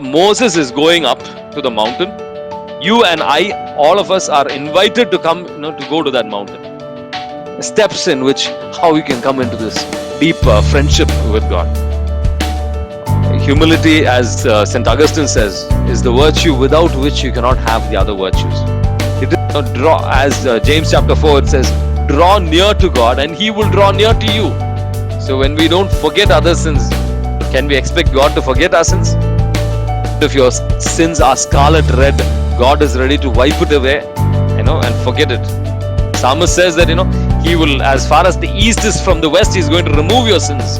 Moses is going up to the mountain. You and I, all of us, are invited to come, to go to that mountain. Steps in which how we can come into this deep friendship with God. Humility, as St. Augustine says, is the virtue without which you cannot have the other virtues. It is draw, as James chapter 4 it says, draw near to God and He will draw near to you. So when we don't forget other sins, can we expect God to forget our sins? If your sins are scarlet red, God is ready to wipe it away, and forget it. Psalmist says that, He will, as far as the east is from the west, He's going to remove your sins.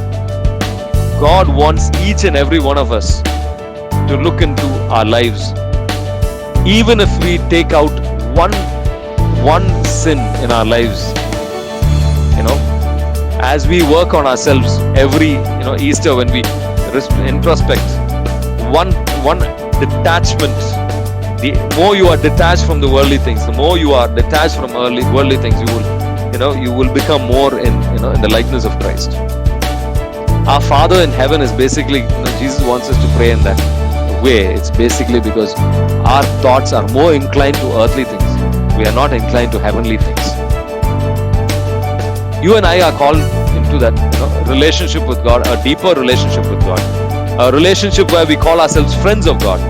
God wants each and every one of us to look into our lives. Even if we take out one sin in our lives, as we work on ourselves every Easter, when we introspect, one detachment. The more you are detached from the worldly things, the more you are detached from worldly things, you will become more in the likeness of Christ. Our Father in heaven is basically, Jesus wants us to pray in that way. It's basically because our thoughts are more inclined to earthly things. We are not inclined to heavenly things. You and I are called into that relationship with God, a deeper relationship with God, a relationship where we call ourselves friends of God,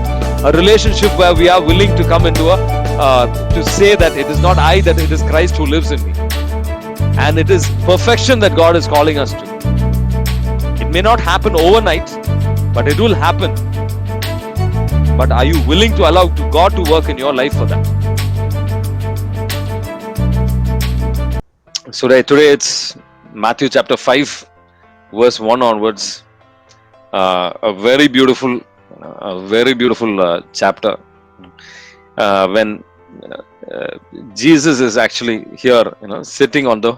a relationship where we are willing to come into to say that it is not I, that it is Christ who lives in me, and it is perfection that God is calling us to. It may not happen overnight, but it will happen. But are you willing to allow God to work in your life for that? So today it's Matthew chapter 5, verse 1 onwards. A very beautiful chapter. When Jesus is actually here, sitting on the,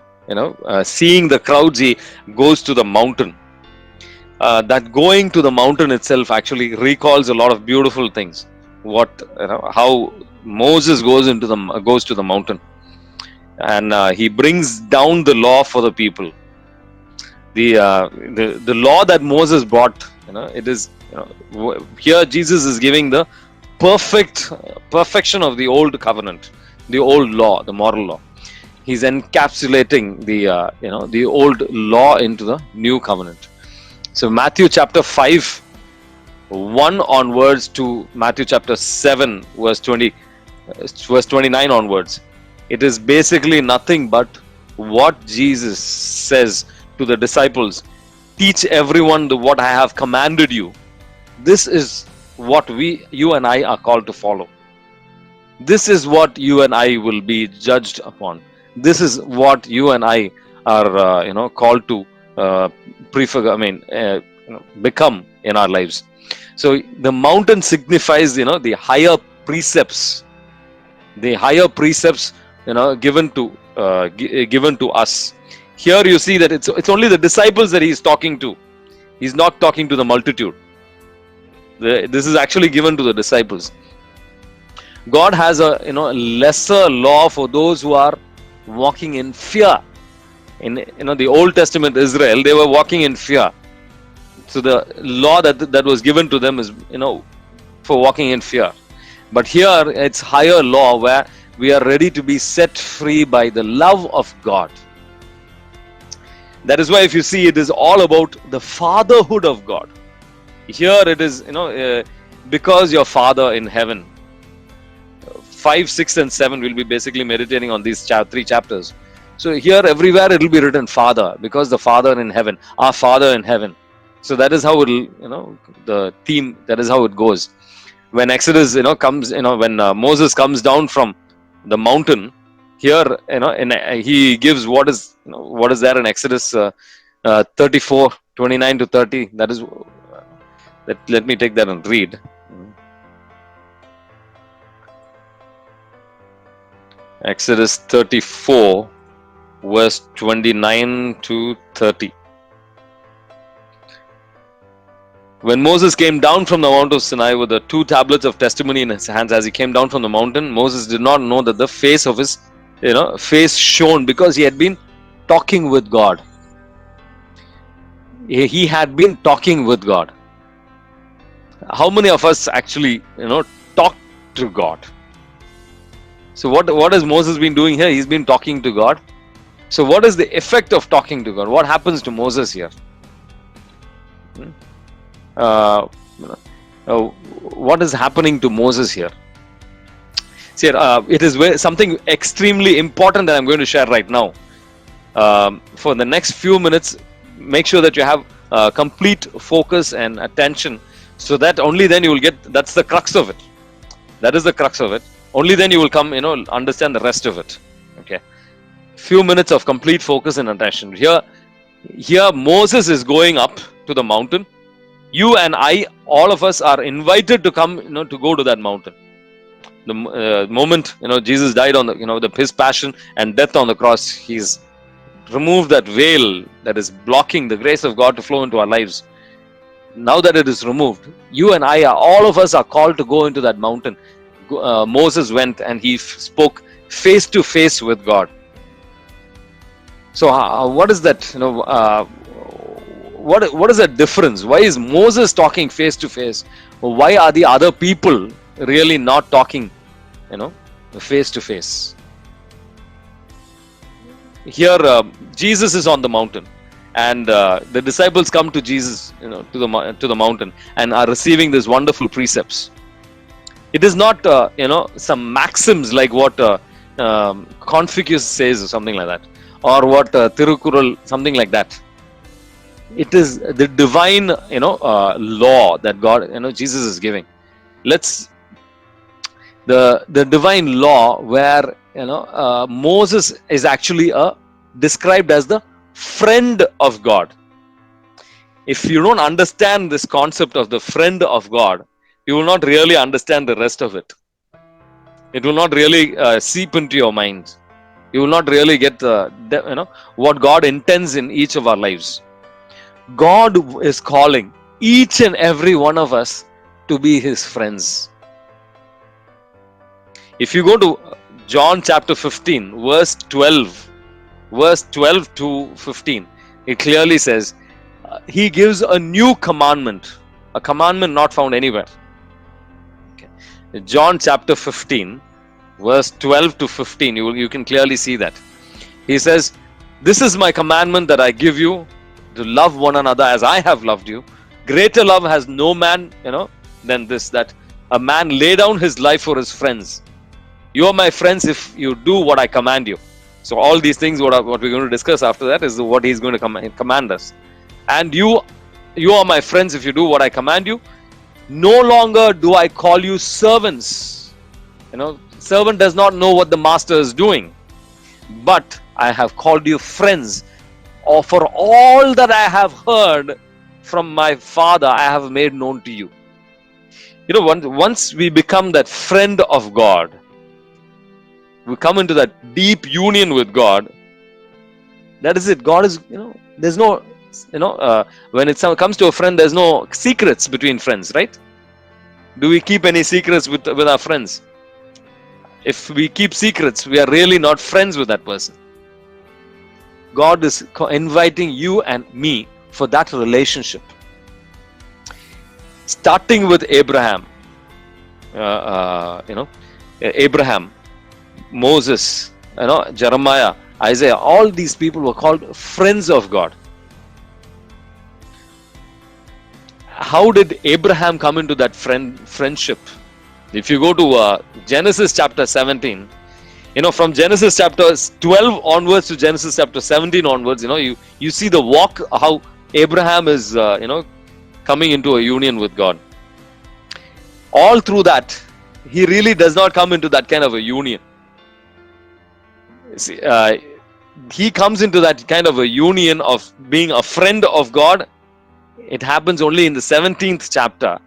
seeing the crowds, He goes to the mountain. That going to the mountain itself actually recalls a lot of beautiful things. How Moses goes to the mountain, and he brings down the law for the people. The law that Moses brought, it is here Jesus is giving the perfection of the old covenant, the old law, the moral law. He's encapsulating the old law into the new covenant. So Matthew chapter 5, 1 onwards to Matthew chapter 7, verse 29 onwards. It is basically nothing but what Jesus says to the disciples. Teach everyone what I have commanded you. This is what you and I are called to follow. This is what you and I will be judged upon. This is what you and I are called to become in our lives. So the mountain signifies the higher precepts, given to us. Here you see that it's only the disciples that He's talking to. He's not talking to the multitude. This is actually given to the disciples. God has a lesser law for those who are walking in fear. In the Old Testament Israel, they were walking in fear. So the law that was given to them is for walking in fear. But here it's higher law where we are ready to be set free by the love of God. That is why if you see, it is all about the fatherhood of God. Here it is, because your Father in heaven. 5, 6 and 7 we'll be basically meditating on these 3 chapters. So here everywhere it will be written Father, because the Father in heaven, our Father in heaven. So that is how it will, the theme, that is how it goes. When Exodus, comes, when Moses comes down from the mountain, here, he gives what is there in Exodus 34, 29 to 30. That is, let me take that and read. Exodus 34, verse 29 to 30. When Moses came down from the Mount of Sinai with the 2 tablets of testimony in his hands, as he came down from the mountain, Moses did not know that the face of his face shone, because he had been talking with God. He had been talking with God. How many of us actually, talk to God? So what has Moses been doing here? He's been talking to God. So what is the effect of talking to God? What happens to Moses here? Uh, what is happening to Moses here? See, it is something extremely important that I'm going to share right now. For the next few minutes, make sure that you have complete focus and attention, so that only then you will get, that's the crux of it. That is the crux of it. Only then you will come, understand the rest of it. Okay. Few minutes of complete focus and attention. Here Moses is going up to the mountain. You and I, all of us are invited to come, to go to that mountain. The moment, Jesus died on his passion and death on the cross, he's removed that veil that is blocking the grace of God to flow into our lives. Now that it is removed, you and I, all of us are called to go into that mountain. Moses went and he spoke face to face with God. So what is that? What is the difference? Why is Moses talking face to face? Why are the other people really not talking, face to face? Here, Jesus is on the mountain, and the disciples come to Jesus, to the mountain, and are receiving these wonderful precepts. It is not, some maxims like what Confucius says or something like that, or what Tirukural, something like that. It is the divine, law that God, Jesus is giving. The divine law where, Moses is actually described as the friend of God. If you don't understand this concept of the friend of God, you will not really understand the rest of it. It will not really seep into your mind. You will not really get what God intends in each of our lives. God is calling each and every one of us to be His friends. If you go to John chapter 15, verse 12 to 15, it clearly says, He gives a new commandment, a commandment not found anywhere. Okay. John chapter 15, verse 12 to 15, you can clearly see that. He says, This is my commandment that I give you, to love one another as I have loved you. Greater love has no man, than this, that a man lay down his life for his friends. You are my friends if you do what I command you. So all these things, what we're going to discuss after that, is what He's going to command us. And you are my friends if you do what I command you. No longer do I call you servants. Servant does not know what the master is doing. But I have called you friends. Or for all that I have heard from my Father, I have made known to you. Once we become that friend of God, we come into that deep union with God. That is it. God is, there's no, when it comes to a friend, there's no secrets between friends, right? Do we keep any secrets with our friends? If we keep secrets, we are really not friends with that person. God is inviting you and me for that relationship. Starting with Abraham, Abraham, Moses, Jeremiah, Isaiah, all these people were called friends of God. How did Abraham come into that friendship? If you go to Genesis chapter 17, from Genesis chapter 12 onwards to Genesis chapter 17 onwards, you see the walk, how Abraham is, coming into a union with God. All through that, he really does not come into that kind of a union. See, he comes into that kind of a union of being a friend of God. It happens only in the 17th chapter,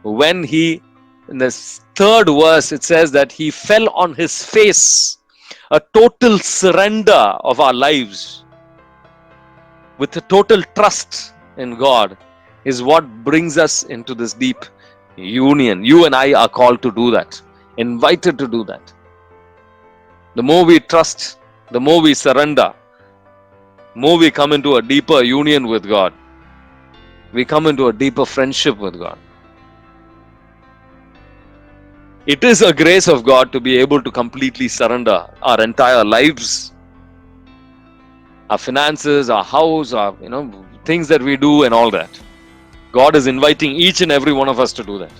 when in the 3rd verse, it says that he fell on his face. A total surrender of our lives with a total trust in God is what brings us into this deep union. You and I are called to do that, invited to do that. The more we trust, the more we surrender, more we come into a deeper union with God. We come into a deeper friendship with God. It is a grace of God to be able to completely surrender our entire lives, our finances, our house, our things that we do, and all that. God is inviting each and every one of us to do that.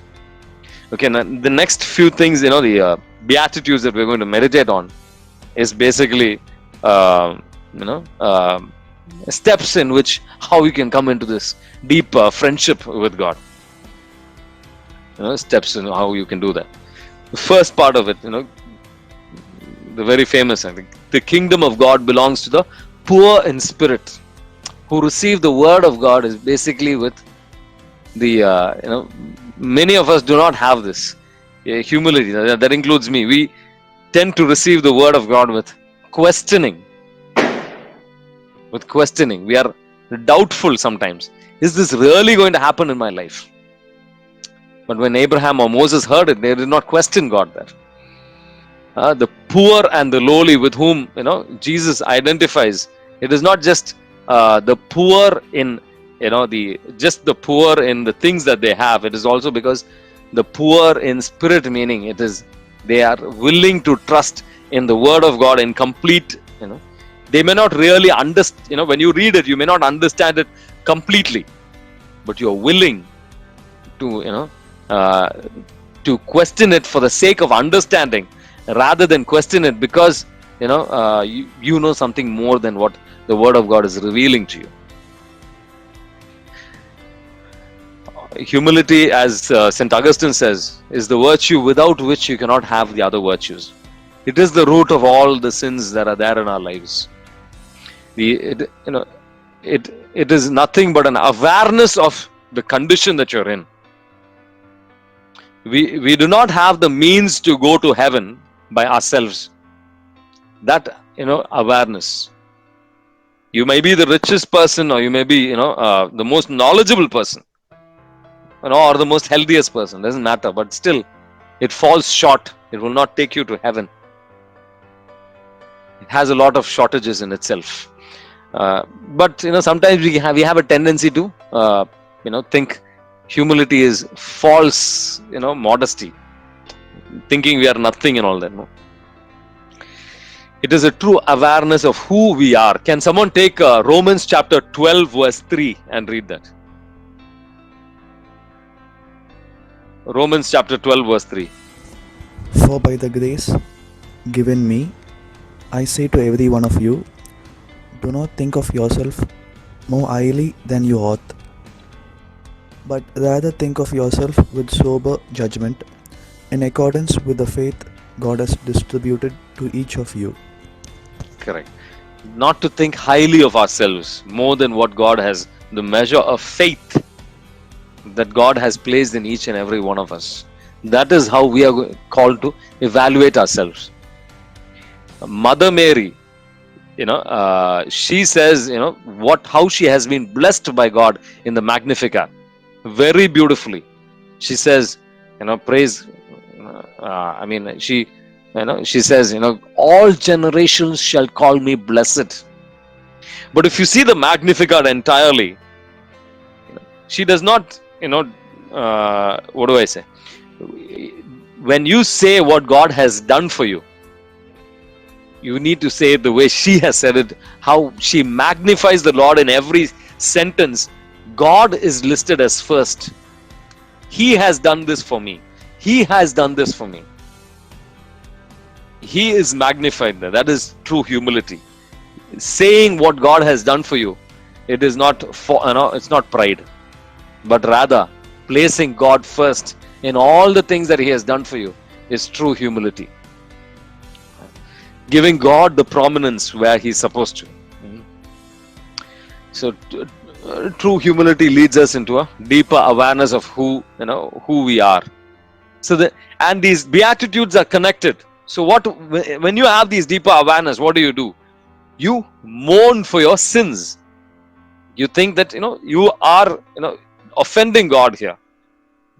Okay, now the next few things, the beatitudes that we're going to meditate on is basically, uh, you know, uh, steps in which how you can come into this deep friendship with God. Steps in how you can do that. The first part of it, the very famous, I think, the kingdom of God belongs to the poor in spirit, who receive the word of God. Is basically with the many of us do not have this humility. That includes me. We tend to receive the word of God with questioning. We are doubtful sometimes. Is this really going to happen in my life? But when Abraham or Moses heard it, they did not question God there. The poor and the lowly with whom Jesus identifies. It is not just the poor in the poor in the things that they have. It is also because the poor in spirit, meaning it is they are willing to trust in the word of God in complete. They may not really understand. When you read it, you may not understand it completely, but you are willing to to question it for the sake of understanding, rather than question it because you know something more than what the word of God is revealing to you. Humility, as St. Augustine says, is the virtue without which you cannot have the other virtues. It is the root of all the sins that are there in our lives. It is nothing but an awareness of the condition that you're in. We do not have the means to go to heaven by ourselves. That awareness. You may be the richest person, or you may be the most knowledgeable person, or the most healthiest person. Doesn't matter, but still, it falls short. It will not take you to heaven. It has a lot of shortages in itself. But sometimes we have a tendency to think humility is false, modesty, thinking we are nothing and all that. No, it is a true awareness of who we are. Can someone take Romans chapter 12 verse 3 and read that? Romans chapter 12 verse 3. For by the grace given me, I say to every one of you, do not think of yourself more highly than you ought, but rather think of yourself with sober judgment, in accordance with the faith God has distributed to each of you. Correct. Not to think highly of ourselves more than what God has, the measure of faith that God has placed in each and every one of us. That is how we are called to evaluate ourselves. Mother Mary, she says, how she has been blessed by God in the Magnificat, very beautifully. She says, praise. She says, all generations shall call me blessed. But if you see the Magnificat entirely, she does not, what do I say? When you say what God has done for you, you need to say it the way she has said it, how she magnifies the Lord in every sentence. God is listed as first. He has done this for me. He has done this for me. He is magnified there. That is true humility. Saying what God has done for you, it is not it's not pride, but rather placing God first in all the things that He has done for you is true humility. Giving God the prominence where He's supposed to. So true humility leads us into a deeper awareness of who we are. So and these beatitudes are connected. So when you have these deeper awareness, what do? You mourn for your sins. You think that you are offending God here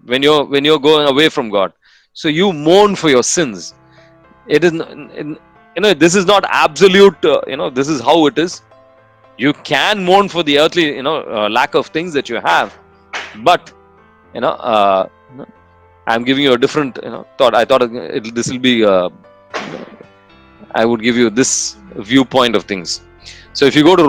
when you're going away from God. So you mourn for your sins. It is this is not absolute. This is how it is. You can mourn for the earthly lack of things that you have, but I'm giving you a different thought. I thought this will be I would give you this viewpoint of things. So if you go to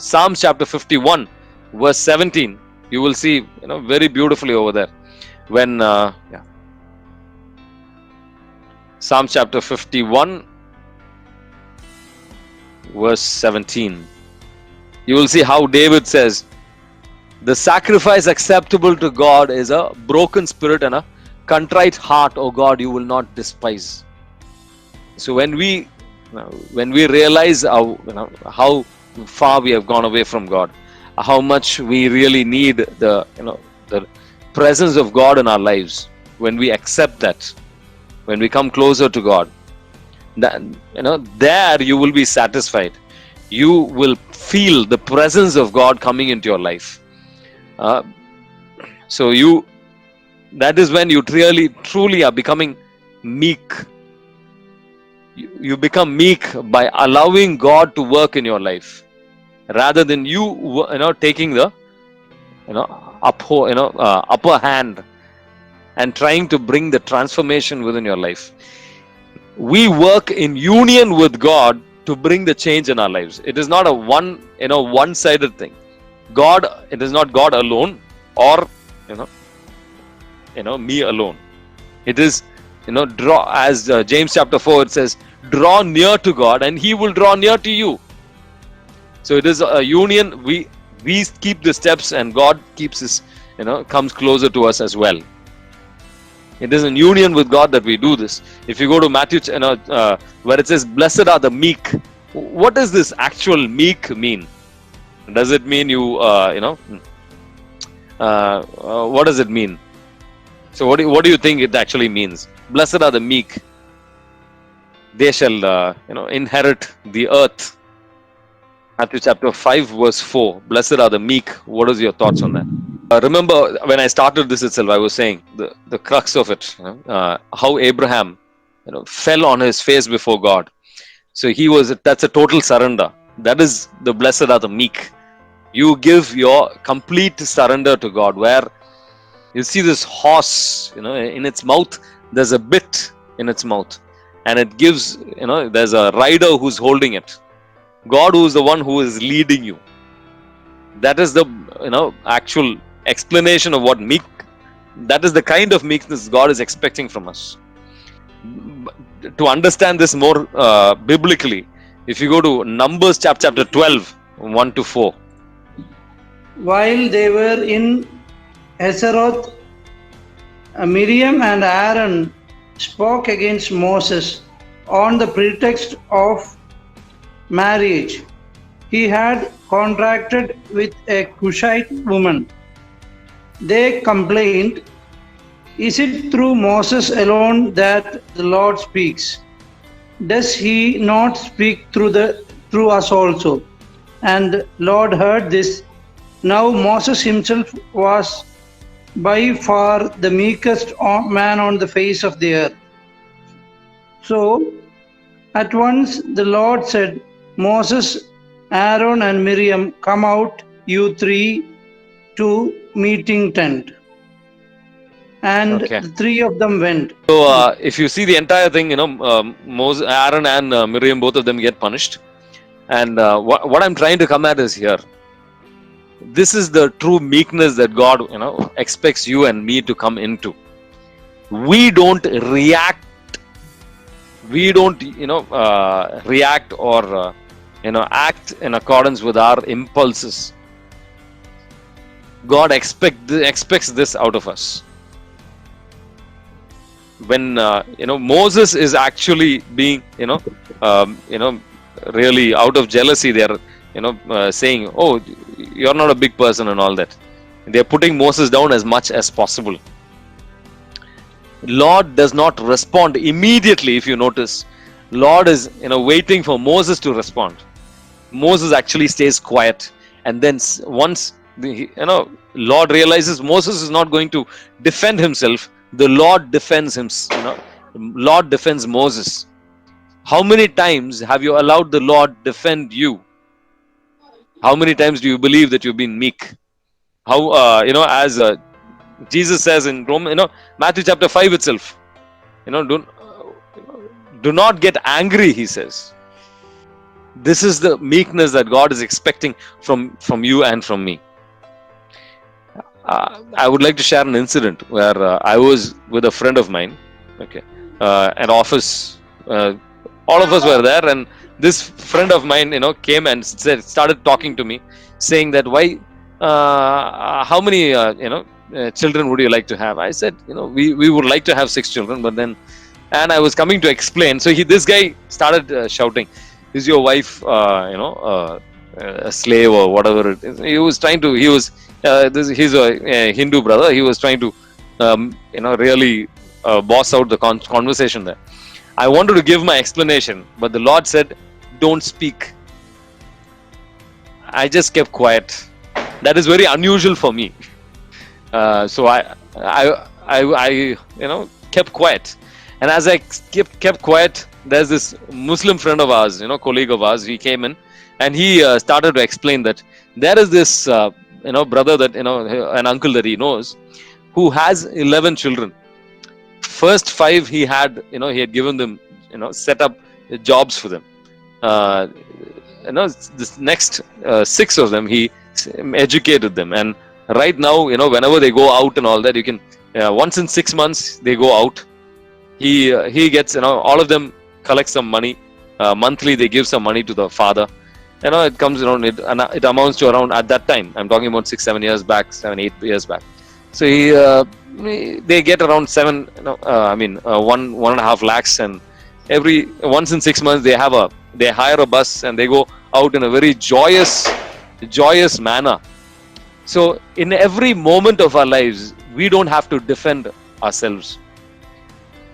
Psalms chapter 51 verse 17, you will see very beautifully over there when Psalm chapter 51 verse 17, you will see how David says, the sacrifice acceptable to God is a broken spirit and a contrite heart, O God, you will not despise. So when we realize how far we have gone away from God, how much we really need the presence of God in our lives, when we accept that, when we come closer to God, that there you will be satisfied. You will feel the presence of God coming into your life. So that is when you truly are becoming meek. You become meek by allowing God to work in your life, rather than taking the upper hand and trying to bring the transformation within your life. We work in union with God to bring the change in our lives. It is not a one-sided thing. It is not God alone or me alone. It is draw, as James chapter 4 it says, draw near to God and He will draw near to you. So it is a union. We keep the steps and God keeps His comes closer to us as well. It is in union with God that we do this. If you go to Matthew, where it says, "Blessed are the meek," what does this actual meek mean? Does it mean what does it mean? So what do you think it actually means? Blessed are the meek; they shall inherit the earth. Matthew chapter 5 verse 4. Blessed are the meek. What is your thoughts on that? Remember when I started this itself, I was saying the crux of it, how Abraham fell on his face before God. So that's a total surrender. That is the blessed are the meek. You give your complete surrender to God, where you see this horse, in its mouth there's a bit in its mouth, and it gives, there's a rider who's holding it. God, who is the one who is leading you. That is the actual explanation of what meek. That is the kind of meekness God is expecting from us. To understand this more biblically, if you go to Numbers chapter 12 1 to 4. While they were in Hazeroth, Miriam and Aaron spoke against Moses on the pretext of marriage he had contracted with a Cushite woman. They complained, "Is it through Moses alone that the Lord speaks? Does He not speak through us also?" And Lord heard this. Now Moses himself was by far the meekest man on the face of the earth. So at once the Lord said, "Moses, Aaron and Miriam, come out, you three, to meeting tent." And Okay. the three of them went. So if you see the entire thing, Moses, Aaron and Miriam, both of them get punished. And what I'm trying to come at is here, this is the true meekness that God expects you and me to come into. We don't react. We don't react or act in accordance with our impulses. God expects this out of us. When Moses is actually being really out of jealousy, they're saying, "Oh, you're not a big person," and all that. They're putting Moses down as much as possible. Lord does not respond immediately. If you notice, Lord is waiting for Moses to respond. Moses actually stays quiet, and then once Lord realizes Moses is not going to defend himself, the Lord defends him. Lord defends Moses. How many times have you allowed the Lord defend you? How many times do you believe that you've been meek? How as Jesus says in Matthew chapter 5 itself, do not get angry, he says. This is the meekness that God is expecting from you and from me. I would like to share an incident where I was with a friend of mine, at office. All of us were there, and this friend of mine, came and started talking to me, saying that how many, children would you like to have? I said, we would like to have 6 children, but then, and I was coming to explain. So this guy started shouting, "Is your wife, a slave or whatever it is?" He's a Hindu brother. He was trying to, really boss out the conversation there. I wanted to give my explanation, but the Lord said, "Don't speak." I just kept quiet. That is very unusual for me. So I kept quiet. And as I kept quiet, there's this Muslim friend of ours, colleague of ours. He came in, and he started to explain that there is this, brother that an uncle that he knows, who has 11 children. First 5 he had given them, set up jobs for them. This next 6 of them he educated them, and right now, whenever they go out and all that, you can once in 6 months they go out. He gets, all of them collect some money monthly. They give some money to the father. It comes around. It amounts to around, at that time, I'm talking about 6-7 years back, 7-8 years back. So they get around 1.5 lakhs, and once in 6 months they hire a bus and they go out in a very joyous manner. So in every moment of our lives, we don't have to defend ourselves.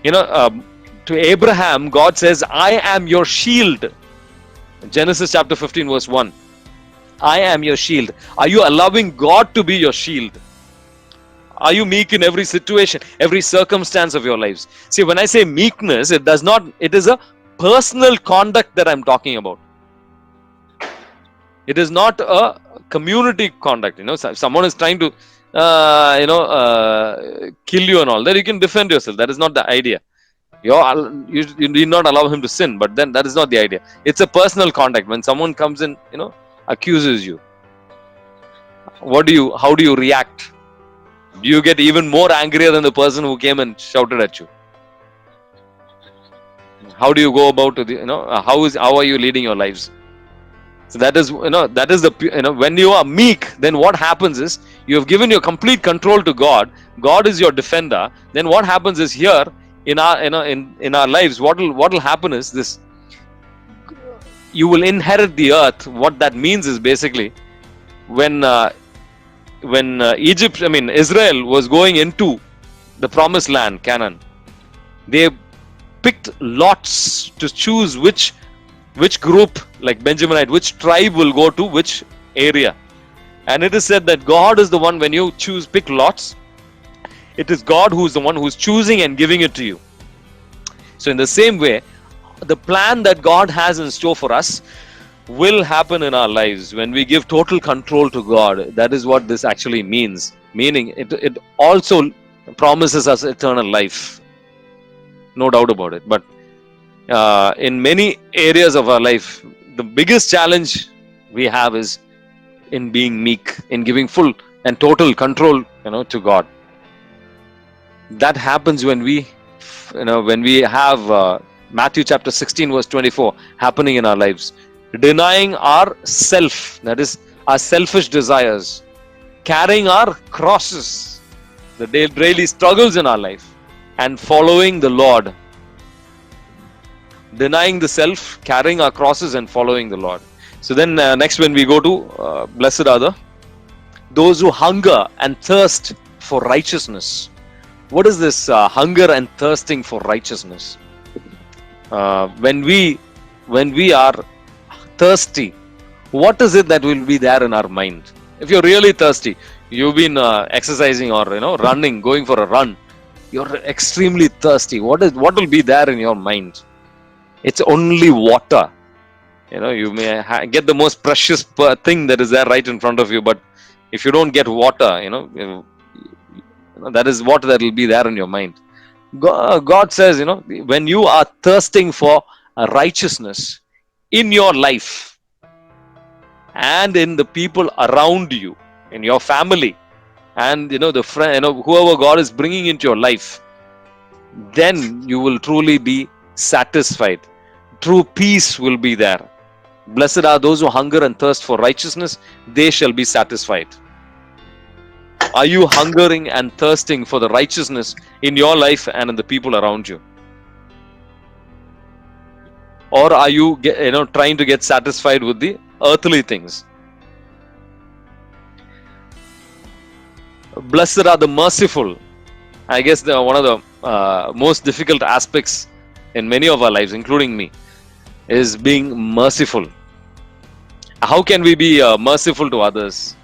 To Abraham, God says, "I am your shield." Genesis chapter 15 verse 1. I am your shield. Are you allowing God to be your shield? Are you meek in every situation, every circumstance of your lives? See, when I say meekness, it is a personal conduct that I'm talking about. It is not a community conduct. If someone is trying to kill you and all that, you can defend yourself. That is not the idea. You need not allow him to sin, but then that is not the idea. It's a personal conduct. When someone comes in, accuses you, how do you react? Do you get even more angrier than the person who came and shouted at you? How do you go about how are you leading your lives? So that is the when you are meek, then what happens is you have given your complete control to God. God is your defender. Then what happens is, here in our lives, what will happen is this: you will inherit the earth. What that means is, basically, when Israel was going into the promised land, Canaan, they picked lots to choose which group, like Benjaminite, which tribe will go to which area. And it is said that God is the one, when you pick lots, it is God who is the one who is choosing and giving it to you. So in the same way, the plan that God has in store for us will happen in our lives when we give total control to God. That is what this actually means. Meaning, it also promises us eternal life. No doubt about it. But in many areas of our life, the biggest challenge we have is in being meek, in giving full and total control, to God. That happens when we have Matthew chapter 16 verse 24 happening in our lives. Denying our self, that is our selfish desires, carrying our crosses, the daily struggles in our life, and following the Lord. Denying the self, carrying our crosses, and following the Lord. So then next, when we go to blessed are those who hunger and thirst for righteousness. What is this hunger and thirsting for righteousness? When we are thirsty, what is it that will be there in our mind? If you're really thirsty, you've been exercising or running, going for a run, you're extremely thirsty. What will be there in your mind? It's only water. You may get the most precious thing that is there right in front of you, but if you don't get water, That is what that will be there in your mind. God says, when you are thirsting for righteousness in your life and in the people around you, in your family, and the friend, whoever God is bringing into your life, then you will truly be satisfied. True peace will be there. Blessed are those who hunger and thirst for righteousness, they shall be satisfied. Are you hungering and thirsting for the righteousness in your life and in the people around you? Or are you trying to get satisfied with the earthly things? Blessed are the merciful. I guess one of the most difficult aspects in many of our lives, including me, is being merciful. How can we be merciful to others?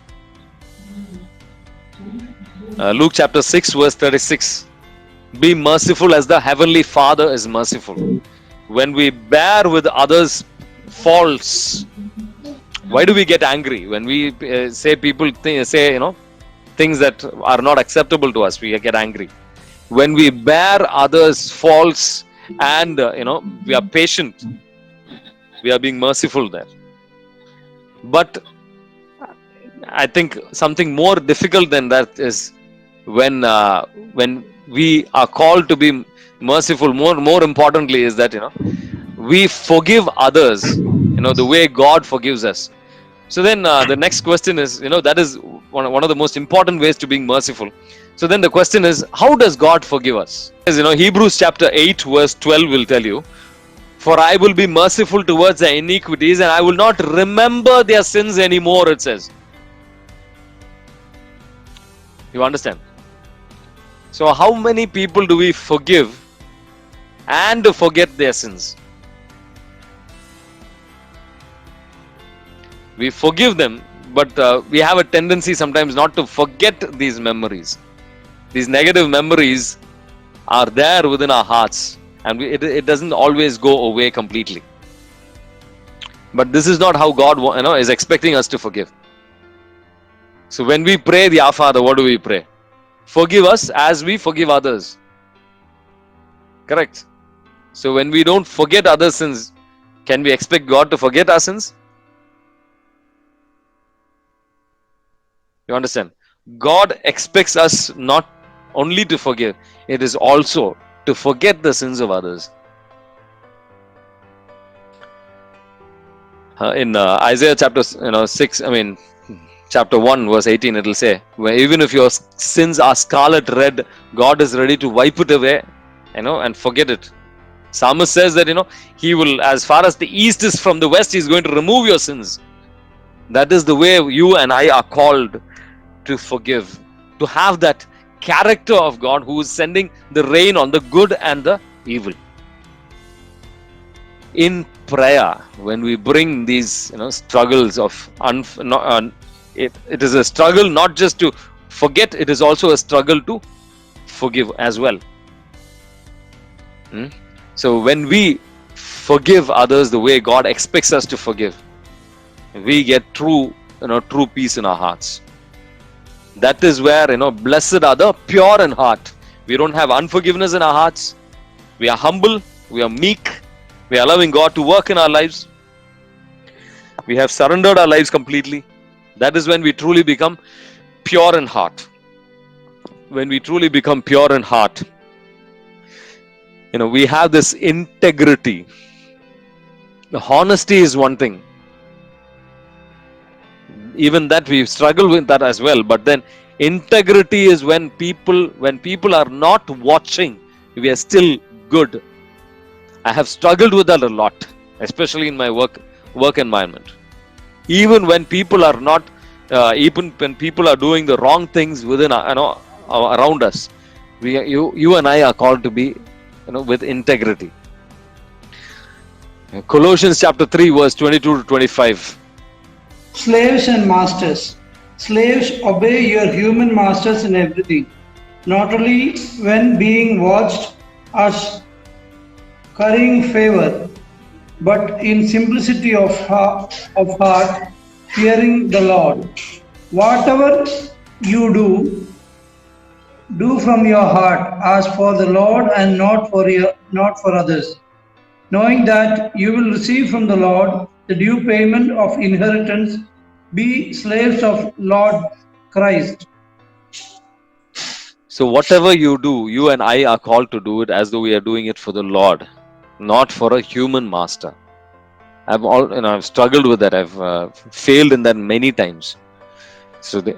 Luke chapter 6 verse 36. Be merciful as the heavenly Father is merciful. When we bear with others' faults, why do we get angry? When we say people say things that are not acceptable to us, we get angry. When we bear others' faults and we are patient, we are being merciful there. But I think something more difficult than that is when we are called to be merciful. More importantly is that we forgive others the way God forgives us. So then the next question is, that is one of the most important ways to being merciful. So then the question is, how does God forgive us? As Hebrews chapter 8 verse 12 will tell you, for I will be merciful towards their iniquities and I will not remember their sins anymore, it says. You understand? So how many people do we forgive and forget their sins? We forgive them, but we have a tendency sometimes not to forget these memories. These negative memories are there within our hearts, and it doesn't always go away completely. But this is not how God is expecting us to forgive. So when we pray the Our Father, what do we pray? Forgive us as we forgive others. Correct. So when we don't forget others' sins, can we expect God to forget our sins? You understand? God expects us not only to forgive, it is also to forget the sins of others. In Isaiah chapter 6, chapter 1 verse 18, it will say, even if your sins are scarlet red, God is ready to wipe it away, and forget it. Psalmist says that he will, as far as the east is from the west, he is going to remove your sins. That is the way you and I are called to forgive, to have that character of God who is sending the rain on the good and the evil. In prayer, when we bring these struggles of it is a struggle not just to forget, it is also a struggle to forgive as well. So when we forgive others the way God expects us to forgive, we get true peace in our hearts. That is where blessed are the pure in heart. We don't have unforgiveness in our hearts. We are humble, we are meek, we are allowing God to work in our lives. We have surrendered our lives completely. That is when we truly become pure in heart. When we truly become pure in heart, we have this integrity. The honesty is one thing. Even that we struggle with that as well. But then integrity is when people are not watching, we are still good. I have struggled with that a lot, especially in my work environment. Even when people are not, even when people are doing the wrong things within around us, you and I are called to be with integrity. Colossians chapter 3 verse 22 to 25. Slaves and masters. Slaves, obey your human masters in everything, not only when being watched as currying favor, but in simplicity of heart, fearing the Lord. Whatever you do, Do from your heart as for the Lord and not for others, knowing that you will receive from the Lord the due payment of inheritance. Be slaves of Lord Christ. So whatever you do, you and I are called to do it as though we are doing it for the Lord, not for a human master. I've struggled with that. I've failed in that many times. So the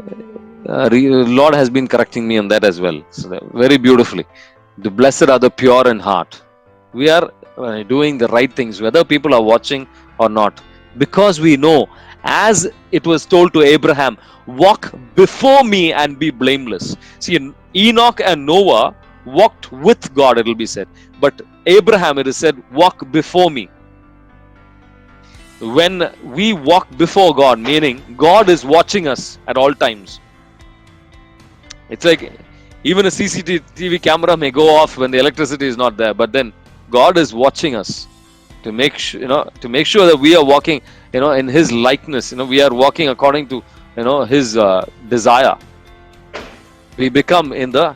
Lord has been correcting me on that as well. So very beautifully, the blessed are the pure in heart. We are doing the right things, whether people are watching or not, because we know, as it was told to Abraham, walk before me and be blameless. See, Enoch and Noah walked with God, it will be said, but Abraham, it is said, walk before me. When we walk before God, meaning God is watching us at all times. It's like even a CCTV camera may go off when the electricity is not there, but then God is watching us to make sure, that we are walking, in His likeness. We are walking according to, His desire. We become in the,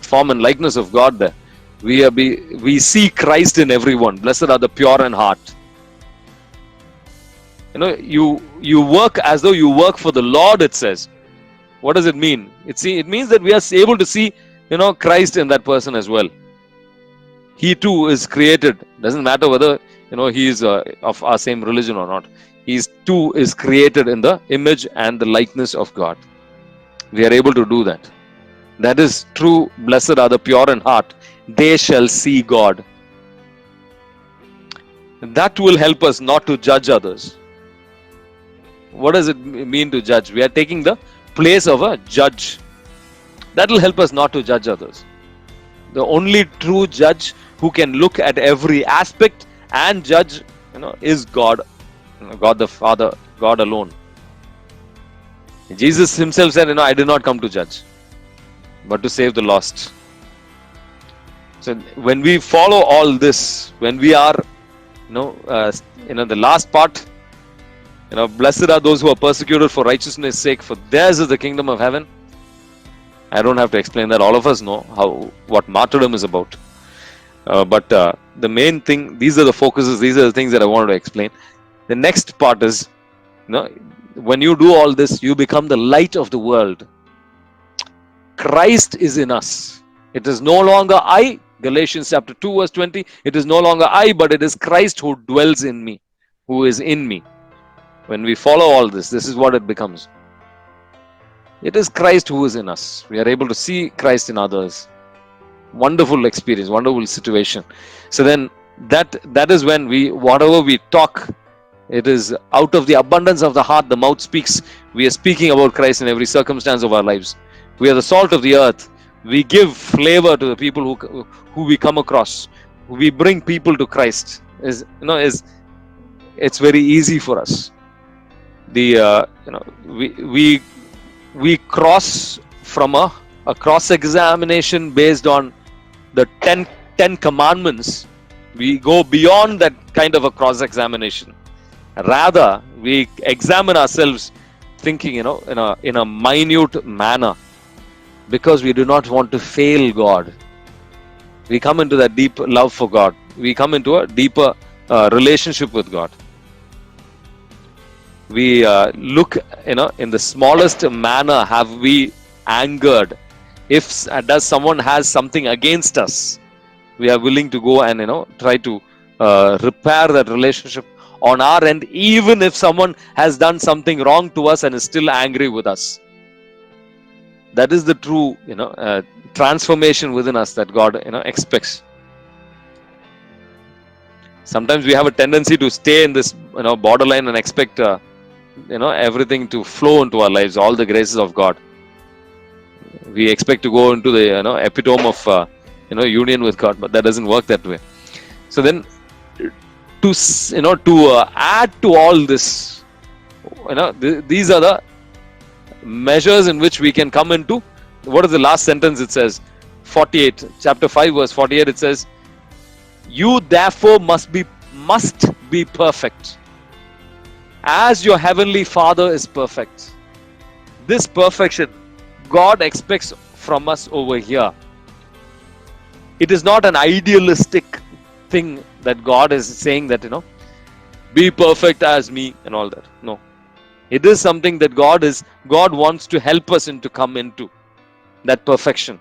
form and likeness of God. There, we see Christ in everyone. Blessed are the pure in heart. You work as though you work for the Lord, it says. What does it mean? It means that we are able to see, Christ in that person as well. He too is created. Doesn't matter whether, he is of our same religion or not. He too is created in the image and the likeness of God. We are able to do that. That is true. Blessed are the pure in heart. They shall see God. That will help us not to judge others. What does it mean to judge? We are taking the place of a judge. That will help us not to judge others. The only true judge who can look at every aspect and judge, is God. God the Father, God alone. Jesus Himself said, I did not come to judge, but to save the lost. So when we follow all this, when we are, the last part, blessed are those who are persecuted for righteousness' sake, for theirs is the kingdom of heaven. I don't have to explain that. All of us know what martyrdom is about. But the main thing, these are the focuses, these are the things that I wanted to explain. The next part is, when you do all this, you become the light of the world. Christ is in us. It is no longer I, Galatians chapter 2 verse 20, it is no longer I, but it is Christ who dwells in me, who is in me. When we follow all this, this is what it becomes. It is Christ who is in us. We are able to see Christ in others. Wonderful experience, wonderful situation. So then that is when whatever we talk, it is out of the abundance of the heart, the mouth speaks. We are speaking about Christ in every circumstance of our lives. We are the salt of the earth. We give flavor to the people who we come across. We bring people to Christ. It's very easy for us. We cross from a cross-examination based on the 10 commandments. We go beyond that kind of a cross-examination. Rather, we examine ourselves thinking, in a minute manner, because we do not want to fail God. We come into that deep love for God. We come into a deeper relationship with God. We look, in the smallest manner, have we angered? If does someone has something against us, we are willing to go and try to repair that relationship on our end, even if someone has done something wrong to us and is still angry with us. That is the true transformation within us that God expects. Sometimes we have a tendency to stay in this borderline and expect everything to flow into our lives, all the graces of God. We expect to go into the epitome of union with God, but that doesn't work that way. So then to add to all this, these are the measures in which we can come into. What is the last sentence? It says 48, chapter 5 verse 48, it says, you therefore must be perfect as your heavenly Father is perfect. This perfection God expects from us over here. It is not an idealistic thing that God is saying that, be perfect as me and all that. No. It is something that God wants to help us to come into that perfection.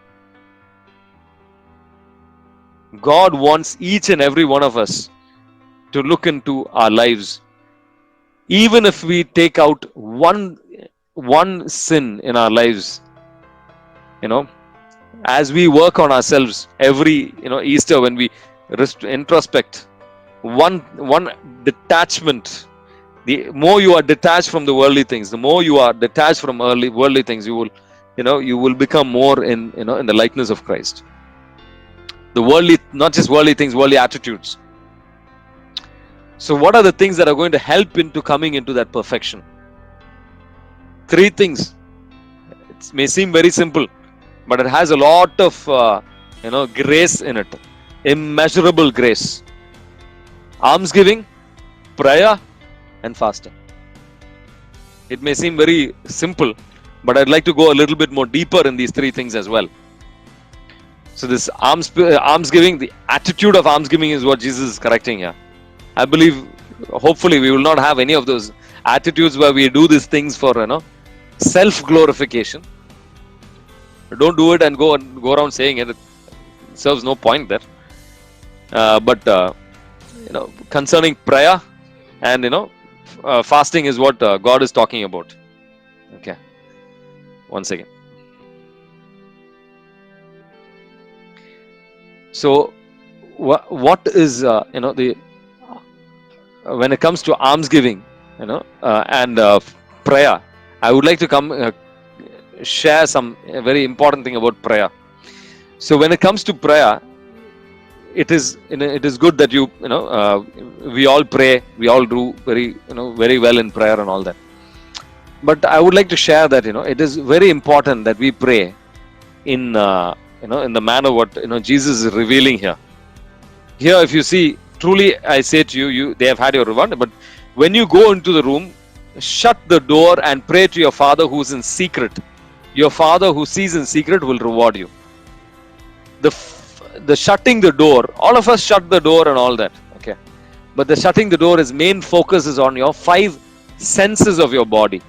God wants each and every one of us to look into our lives. Even if we take out one sin in our lives, as we work on ourselves every Easter, when we introspect one detachment, the more you are detached from the worldly things, the more you are detached from worldly things, you will become more in the likeness of Christ. The worldly, not just worldly things, worldly attitudes. So what are the things that are going to help into coming into that perfection? 3 things. It may seem very simple, but it has a lot of grace in it. Immeasurable grace. Almsgiving, prayer, and fasting. It may seem very simple, but I'd like to go a little bit more deeper in these 3 things as well. So this almsgiving, the attitude of almsgiving is what Jesus is correcting here. I believe, hopefully, we will not have any of those attitudes where we do these things for self-glorification. Don't do it and go around saying it. It serves no point there. But concerning prayer and fasting is what God is talking about. Okay. One second. So, what is when it comes to almsgiving, and prayer, I would like to share some very important thing about prayer. So, when it comes to prayer, it is good that we all pray, we all do very well in prayer and all that. But I would like to share that it is very important that we pray in in the manner what Jesus is revealing here. Here, if you see, truly I say to you, they have had your reward. But when you go into the room, shut the door and pray to your Father who is in secret. Your Father who sees in secret will reward you. The shutting the door, all of us shut the door and all that. Okay, but the shutting the door, main focus is on your 5 senses of your body.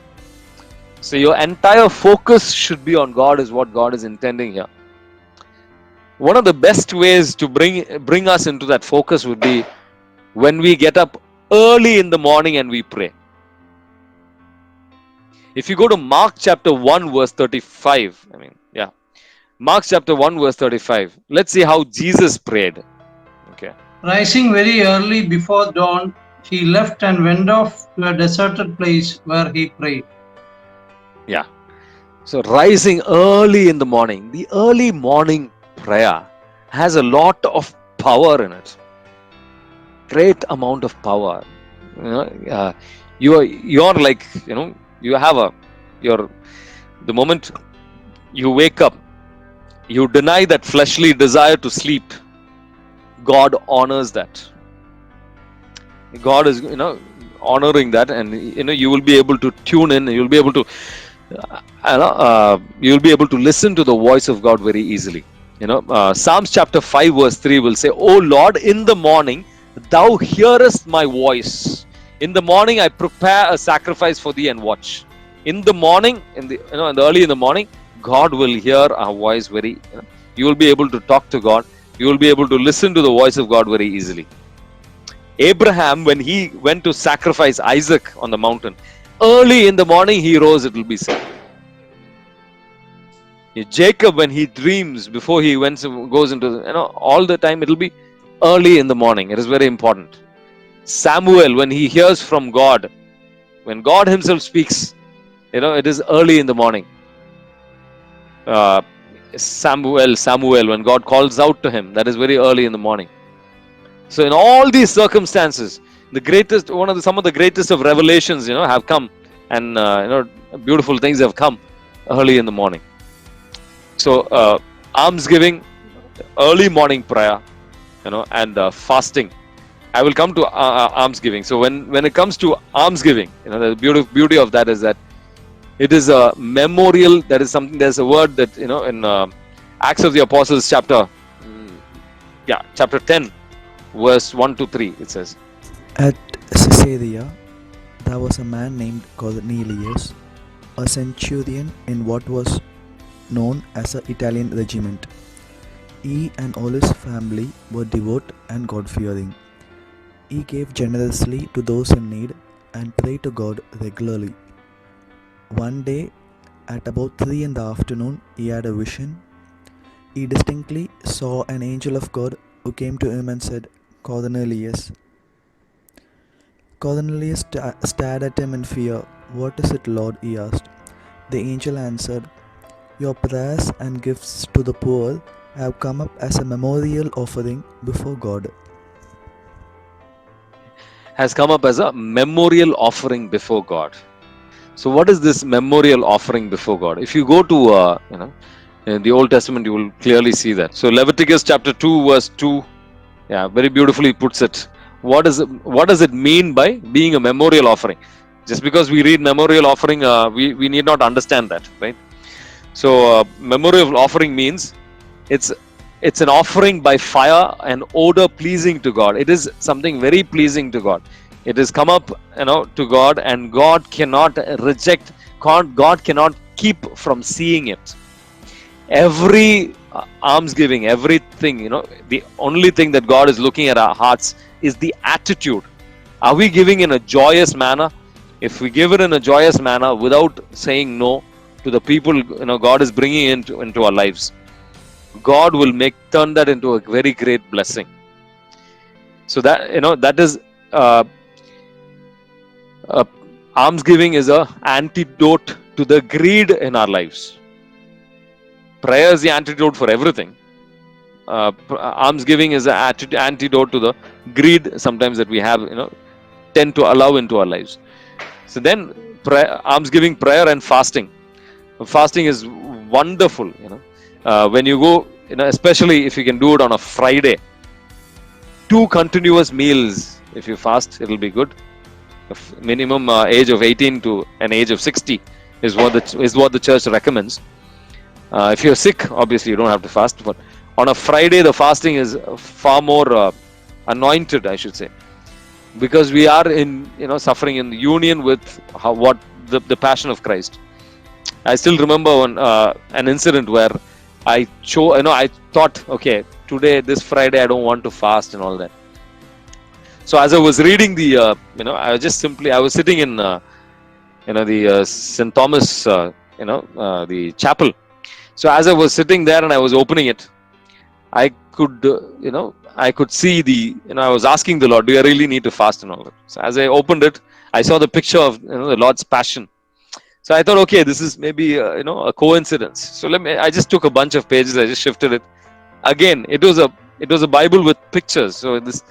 So your entire focus should be on God, is what God is intending here. One of the best ways to bring us into that focus would be when we get up early in the morning and we pray. If you go to Mark chapter 1 verse 35, Mark chapter 1 verse 35, let's see how Jesus prayed. Okay. Rising very early before dawn, he left and went off to a deserted place where he prayed. Yeah. So rising early in the morning, the early morning prayer has a lot of power in it. Great amount of power. You're like, you have the moment you wake up, you deny that fleshly desire to sleep. God honors that. God is, honoring that, and you will be able to tune in. You'll be able to, you'll be able to listen to the voice of God very easily. Psalms chapter 5 verse 3 will say, "O Lord, in the morning thou hearest my voice. In the morning I prepare a sacrifice for thee and watch." In the morning, early in the morning, God will hear our voice very. You will be able to talk to God. You will be able to listen to the voice of God very easily. Abraham, when he went to sacrifice Isaac on the mountain, early in the morning he rose, it will be said. Jacob, when he dreams before he goes into all the time, it will be early in the morning. It is very important. Samuel, when he hears from God, when God himself speaks, it is early in the morning. Samuel, when God calls out to him, that is very early in the morning. So in all these circumstances, some of the greatest of revelations, have come, and beautiful things have come early in the morning. So almsgiving, early morning prayer, and fasting. I will come to almsgiving. So when it comes to almsgiving, the beauty of that is that It is a memorial. That is something. There's a word that in Acts of the Apostles chapter 10, verse 1 to 3. It says, At Caesarea, there was a man named Cornelius, a centurion in what was known as the Italian regiment. He and all his family were devout and God-fearing. He gave generously to those in need and prayed to God regularly. One day, at about 3 in the afternoon, he had a vision. He distinctly saw an angel of God who came to him and said, Cornelius. Cornelius stared at him in fear. What is it, Lord? He asked. The angel answered, Your prayers and gifts to the poor have come up as a memorial offering before God. has come up as a memorial offering before God. So what is this memorial offering before God? If you go to in the Old Testament, you will clearly see that. So Leviticus chapter 2 verse 2, very beautifully puts it. What does it mean by being a memorial offering? Just because we read memorial offering, we need not understand that, right? So memorial offering means it's an offering by fire, an odor pleasing to God. It is something very pleasing to God. It has come up to God, and God cannot reject. God cannot keep from seeing it. Every almsgiving, everything, the only thing that God is looking at our hearts is the attitude. Are we giving in a joyous manner? If we give it in a joyous manner without saying no to the people God is bringing into our lives, God will turn that into a very great blessing. So that is almsgiving is a antidote to the greed in our lives. Prayer is the antidote for everything. Almsgiving is an antidote to the greed sometimes that we have tend to allow into our lives. So then almsgiving, prayer, and fasting. Fasting is wonderful. When you go, especially if you can do it on a Friday, 2 continuous meals. If you fast, it'll be good. Minimum age of 18 to an age of 60 is what the church recommends. If you're sick, obviously you don't have to fast. But on a Friday, the fasting is far more anointed, I should say, because we are in suffering in union with what the passion of Christ. I still remember an incident where I thought, okay, today, this Friday, I don't want to fast and all that. So as I was reading I was sitting in the St. Thomas the chapel. So as I was sitting there and I was opening it, I could see I was asking the Lord, do I really need to fast and all that? So as I opened it, I saw the picture of the Lord's passion. So I thought, okay, this is maybe a coincidence. So I just took a bunch of pages, I just shifted it. Again, it was a Bible with pictures. So this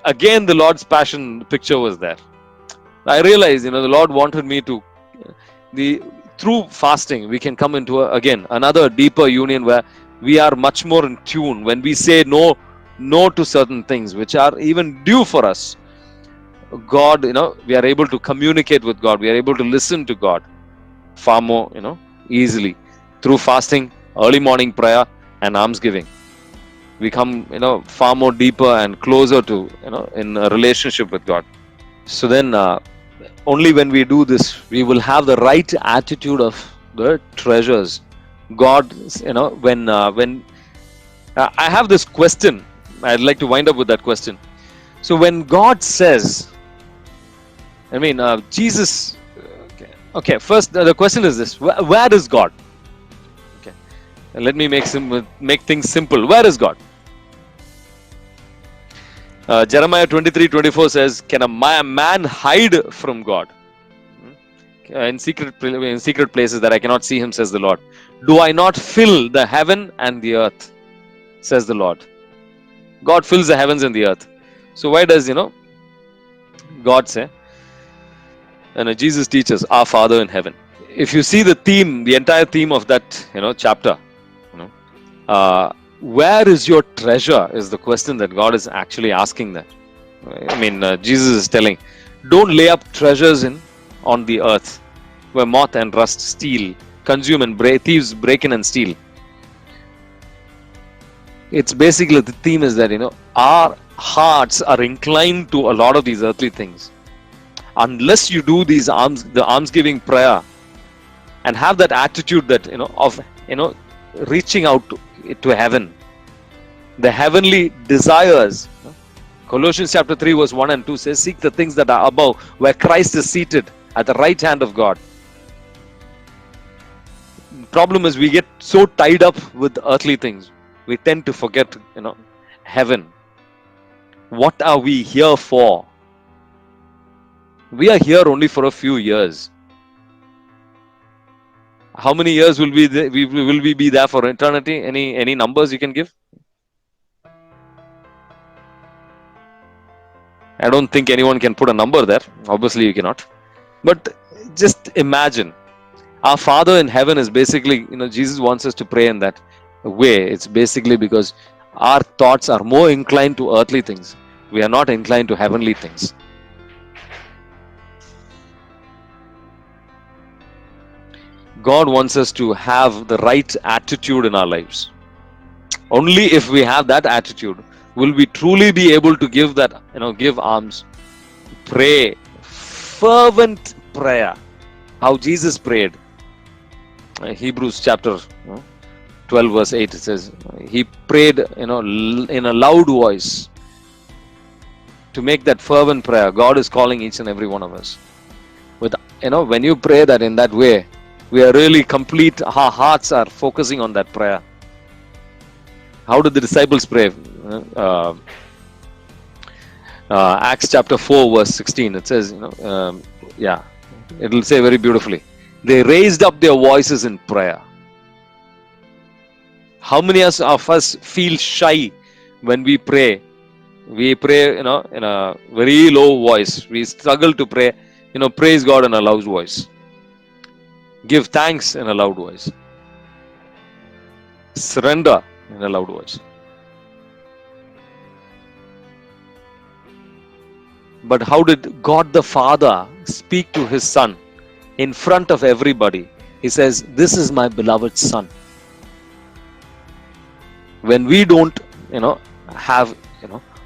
again, the Lord's passion picture was there. I realized the Lord wanted me to through fasting we can come into another deeper union where we are much more in tune. When we say no to certain things which are even due for us, God, we are able to communicate with God. We are able to listen to God far more, easily through fasting, early morning prayer, and almsgiving. We come, far more deeper and closer to, in a relationship with God. So then, only when we do this, we will have the right attitude of the treasures. God, when I have this question, I'd like to wind up with that question. So when God says, Jesus, okay, first the question is this: where is God? Okay, let me make things simple. Where is God? Jeremiah 23:24 says, "Can a man hide from God? In secret places that I cannot see him, says the Lord. Do I not fill the heaven and the earth, says the Lord." God fills the heavens and the earth. So why does God say? And Jesus teaches, "Our Father in heaven." If you see the entire theme of that chapter, where is your treasure is the question that God is actually asking there. Jesus is telling, don't lay up treasures on the earth. where moth and rust steal, consume, and thieves break in and steal. It's basically, the theme is that, our hearts are inclined to a lot of these earthly things. Unless you do the almsgiving prayer and have that attitude that, of, reaching out to heaven, the heavenly desires. Colossians chapter 3 verse 1 and 2 says, seek the things that are above, where Christ is seated at the right hand of God. The problem is, we get so tied up with earthly things, we tend to forget, heaven. What are we here for? We are here only for a few years. How many years will we be there for eternity? Any numbers you can give? I don't think anyone can put a number there. Obviously you cannot. But just imagine, our Father in heaven is basically, Jesus wants us to pray in that way. It's basically because our thoughts are more inclined to earthly things. We are not inclined to heavenly things. God wants us to have the right attitude in our lives. Only if we have that attitude will we truly be able to give that, give alms, pray, fervent prayer, how Jesus prayed. Hebrews chapter 12 verse 8, it says, he prayed, in a loud voice to make that fervent prayer. God is calling each and every one of us. With, when you pray that in that way, we are really complete, our hearts are focusing on that prayer. How did the disciples pray? Acts chapter 4 verse 16, it says, it will say very beautifully, they raised up their voices in prayer. How many of us feel shy when we pray? We pray, in a very low voice. We struggle to pray, praise God in a loud voice. Give thanks in a loud voice. Surrender in a loud voice. But how did God the Father speak to his Son in front of everybody? He says, this is my beloved Son. When we don't, have,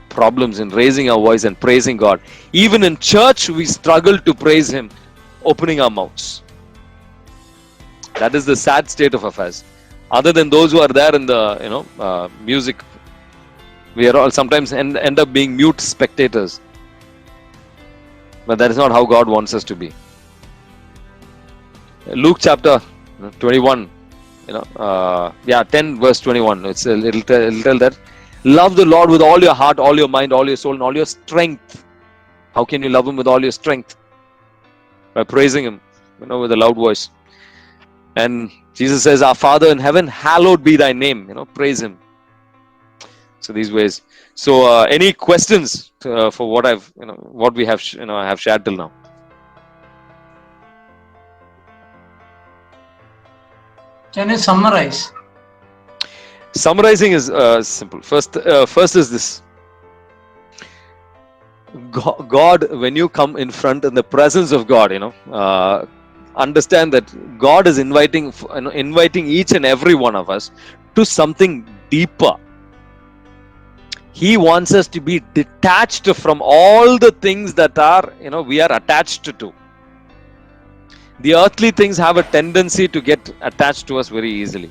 problems in raising our voice and praising God, even in church we struggle to praise him, opening our mouths. That is the sad state of affairs. Other than those who are there in the, music, we are all sometimes end up being mute spectators. But that is not how God wants us to be. Luke chapter 21, 10 verse 21. It'll tell that, love the Lord with all your heart, all your mind, all your soul, and all your strength. How can you love him with all your strength? By praising him, with a loud voice. And Jesus says, our Father in heaven, hallowed be thy name. Praise him. So these ways. So any questions for what what we have, I have shared till now? Can you summarize? Summarizing is simple. First is this. God, when you come in front in the presence of God, understand that God is inviting each and every one of us to something deeper. He wants us to be detached from all the things that are, we are attached to. The earthly things have a tendency to get attached to us very easily.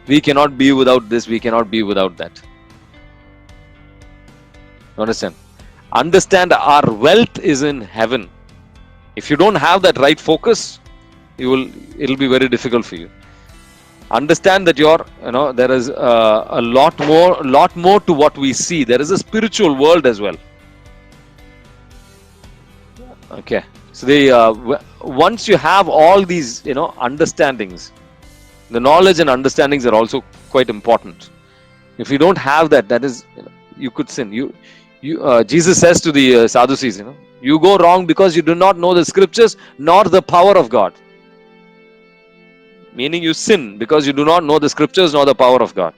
We cannot be without this, we cannot be without that. Understand? Understand our wealth is in heaven. If you don't have that right focus, it'll be very difficult for you. Understand that there is a lot more to what we see. There is a spiritual world as well. Okay. So once you have all these, understandings, the knowledge and understandings are also quite important. If you don't have that, that is, you could sin. Jesus says to the Sadducees, you go wrong because you do not know the scriptures nor the power of God. Meaning you sin because you do not know the scriptures nor the power of God.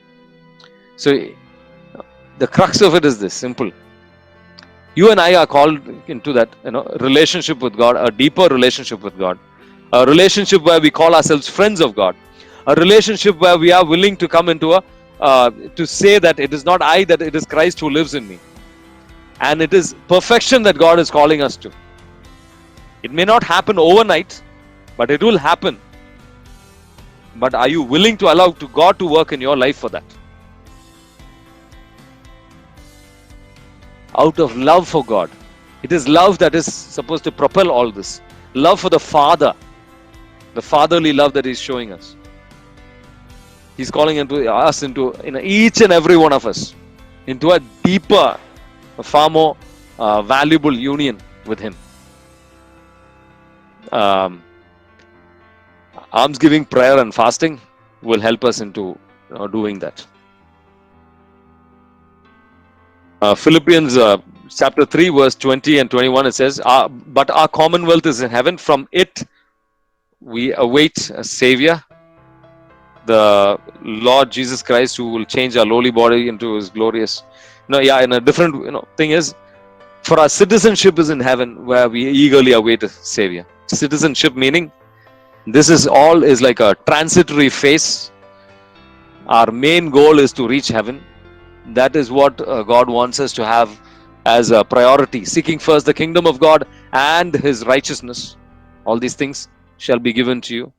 So the crux of it is this, simple. You and I are called into that relationship with God, a deeper relationship with God. a relationship where we call ourselves friends of God, a relationship where we are willing to come into to say that it is not I, that it is Christ who lives in me. And it is perfection that God is calling us to. It may not happen overnight, but it will happen. But are you willing to allow God to work in your life for that? Out of love for God. It is love that is supposed to propel all this. Love for the Father. The fatherly love that He's showing us. He's calling us into each and every one of us into a deeper, a far more valuable union with Him. Almsgiving, prayer and fasting will help us into doing that. Philippians chapter 3 verse 20 and 21, it says, but our commonwealth is in heaven. From it we await a Savior, the Lord Jesus Christ, who will change our lowly body into His glorious. And a different thing is, for our citizenship is in heaven, where we eagerly await a Savior. Citizenship meaning this is like a transitory phase. Our main goal is to reach heaven. That is what God wants us to have as a priority. Seeking first the kingdom of God and His righteousness. All these things shall be given to you.